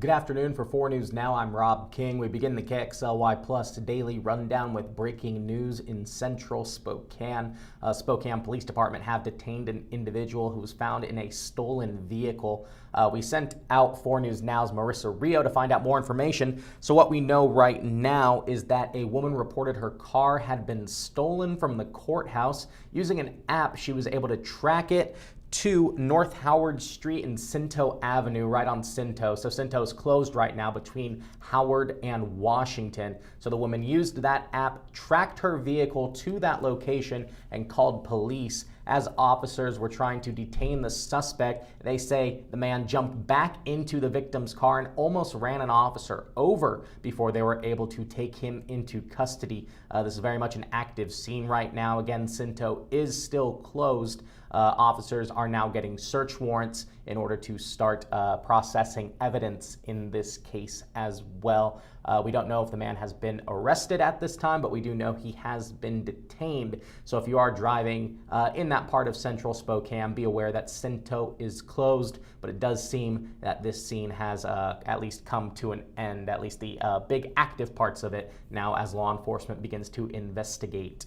Good afternoon. For 4 News Now, I'm Rob King. We begin the KXLY Plus daily rundown with breaking news in central Spokane. Spokane Police Department have detained an individual who was found in a stolen vehicle. We sent out 4 News Now's Marissa Rio to find out more information. So what we know right now is that a woman reported her car had been stolen from the courthouse. Using an app, she was able to track it to North Howard Street and Cinto Avenue, right on Cinto. So Cinto is closed right now between Howard and Washington. So the woman used that app, tracked her vehicle to that location, and called police. As officers were trying to detain the suspect, they say the man jumped back into the victim's car and almost ran an officer over before they were able to take him into custody. This is very much an active scene right now. Again, Cinto is still closed. Officers are now getting search warrants in order to start processing evidence in this case as well. We don't know if the man has been arrested at this time, but we do know he has been detained. So if you are driving in that part of central Spokane, be aware that Cinto is closed, but it does seem that this scene has at least come to an end, at least the big active parts of it now as law enforcement begins to investigate.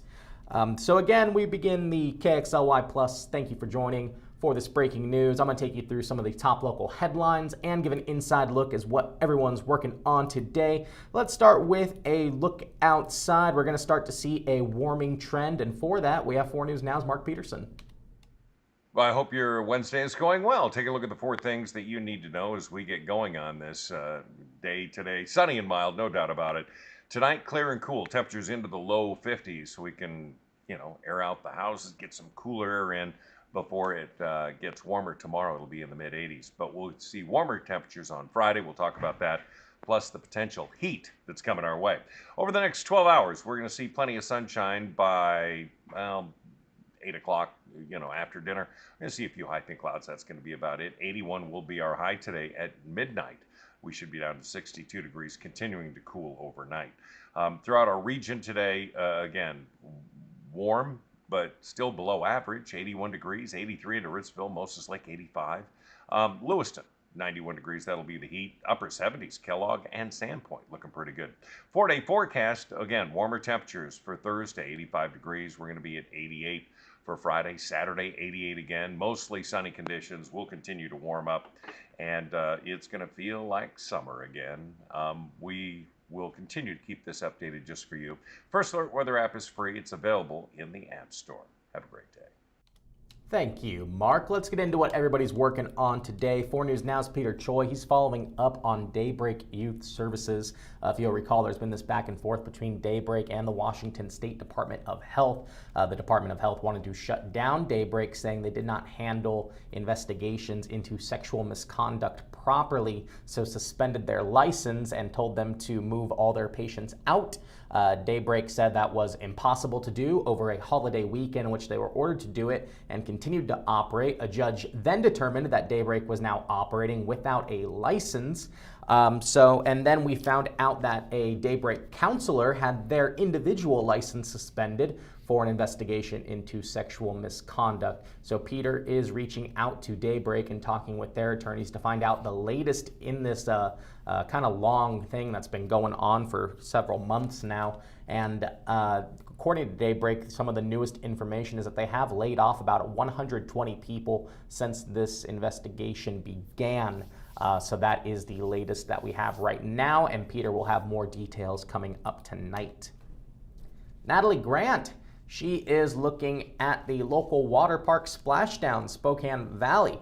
So again, we begin the KXLY Plus. Thank you for joining for this breaking news. I'm going to take you through some of the top local headlines and give an inside look as what everyone's working on today. Let's start with a look outside. We're going to start to see a warming trend, and for that, we have 4 News Now's Mark Peterson. Well, I hope your Wednesday is going well. Take a look at the 4 things that you need to know as we get going on this day today. Sunny and mild, no doubt about it. Tonight, clear and cool. Temperatures into the low 50s, so we can, air out the houses, get some cooler air in before it gets warmer. Tomorrow, it'll be in the mid 80s. But we'll see warmer temperatures on Friday. We'll talk about that, plus the potential heat that's coming our way. Over the next 12 hours, we're going to see plenty of sunshine by, 8 o'clock, after dinner. We're going to see a few high thin clouds. That's going to be about it. 81 will be our high today at midnight. We should be down to 62 degrees, continuing to cool overnight. Throughout our region today, again, warm, but still below average, 81 degrees, 83 into Ritzville, Moses Lake, 85. Lewiston, 91 degrees, that'll be the heat. Upper 70s, Kellogg and Sandpoint, looking pretty good. 4-day forecast, again, warmer temperatures for Thursday, 85 degrees. We're going to be at 88 for Friday. Saturday, 88 again. Mostly sunny conditions. We'll continue to warm up, and it's going to feel like summer again. We will continue to keep this updated just for you. First Alert Weather app is free. It's available in the App Store. Have a great day. Thank you, Mark. Let's get into what everybody's working on today. 4 News Now's Peter Choi. He's following up on Daybreak Youth Services. If you'll recall, there's been this back and forth between Daybreak and the Washington State Department of Health. The Department of Health wanted to shut down Daybreak, saying they did not handle investigations into sexual misconduct properly, so suspended their license and told them to move all their patients out. Daybreak said that was impossible to do over a holiday weekend in which they were ordered to do it and continued to operate. A judge then determined that Daybreak was now operating without a license. And then we found out that a Daybreak counselor had their individual license suspended for an investigation into sexual misconduct. So Peter is reaching out to Daybreak and talking with their attorneys to find out the latest in this kind of long thing that's been going on for several months now. And according to Daybreak, some of the newest information is that they have laid off about 120 people since this investigation began. So that is the latest that we have right now, and Peter will have more details coming up tonight. Natalie Grant, she is looking at the local water park Splashdown, Spokane Valley.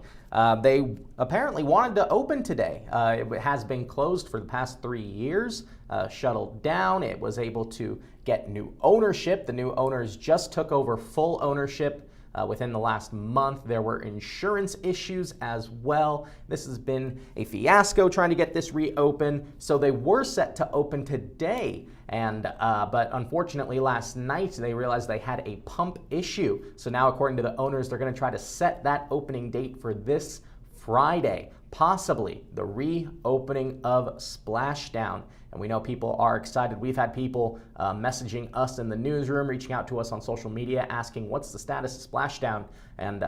They apparently wanted to open today. It has been closed for the past 3 years, shuttled down. It was able to get new ownership. The new owners just took over full ownership within the last month. There were insurance issues as well. This has been a fiasco trying to get this reopened. So they were set to open today, but unfortunately last night they realized they had a pump issue. So now, according to the owners, they're going to try to set that opening date for this Friday, possibly the reopening of Splashdown. And we know people are excited. We've had people messaging us in the newsroom, reaching out to us on social media, asking what's the status of Splashdown. And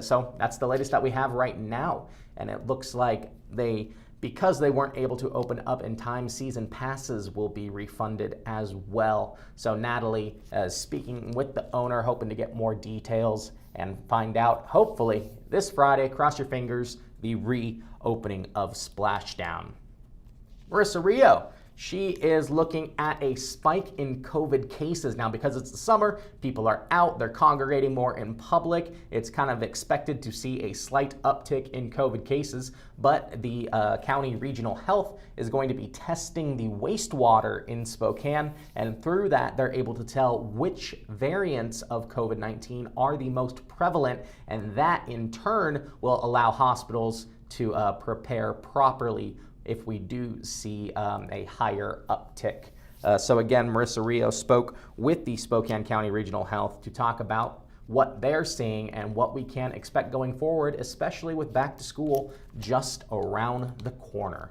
so that's the latest that we have right now. And it looks like because they weren't able to open up in time, season passes will be refunded as well. So Natalie is speaking with the owner, hoping to get more details and find out, hopefully, this Friday, cross your fingers, the reopening of Splashdown. Marissa Rio, she is looking at a spike in COVID cases. Now, because it's the summer, people are out, they're congregating more in public. It's kind of expected to see a slight uptick in COVID cases, but the county regional health is going to be testing the wastewater in Spokane, and through that, they're able to tell which variants of COVID-19 are the most prevalent, and that in turn will allow hospitals to prepare properly if we do see a higher uptick. So again, Marissa Rio spoke with the Spokane County Regional Health to talk about what they're seeing and what we can expect going forward, especially with back to school just around the corner.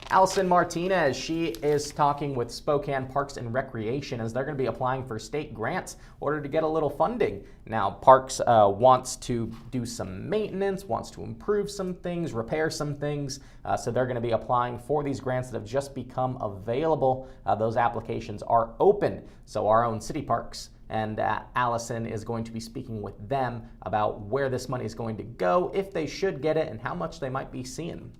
Allison Martinez, she is talking with Spokane Parks and Recreation as they're going to be applying for state grants in order to get a little funding. Now, Parks wants to do some maintenance, wants to improve some things, repair some things, so they're going to be applying for these grants that have just become available. Those applications are open, so our own city parks and Allison is going to be speaking with them about where this money is going to go, if they should get it, and how much they might be seeing.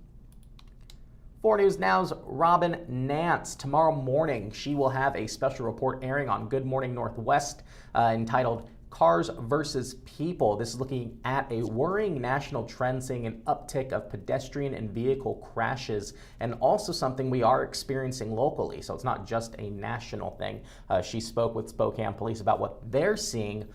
4 News Now's Robin Nance. Tomorrow morning, she will have a special report airing on Good Morning Northwest entitled Cars versus People. This is looking at a worrying national trend, seeing an uptick of pedestrian and vehicle crashes, and also something we are experiencing locally. So it's not just a national thing. She spoke with Spokane Police about what they're seeing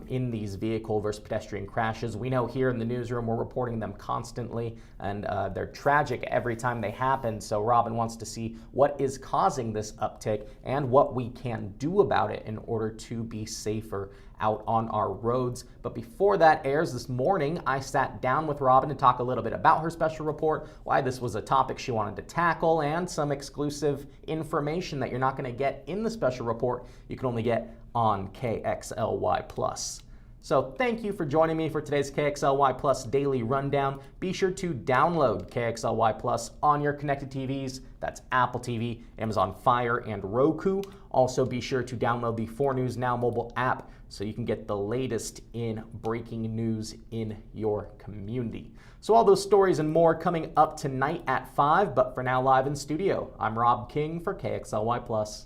in these vehicle versus pedestrian crashes. We know here in the newsroom we're reporting them constantly, and they're tragic every time they happen. So Robin wants to see what is causing this uptick and what we can do about it in order to be safer out on our roads. But before that airs this morning, I sat down with Robin to talk a little bit about her special report, why this was a topic she wanted to tackle, and some exclusive information that you're not going to get in the special report. You can only get on KXLY Plus. So thank you for joining me for today's KXLY Plus Daily Rundown. Be sure to download KXLY Plus on your connected TVs. That's Apple TV, Amazon Fire, and Roku. Also be sure to download the 4 News Now mobile app so you can get the latest in breaking news in your community. So all those stories and more coming up tonight at 5, but for now live in studio, I'm Rob King for KXLY Plus.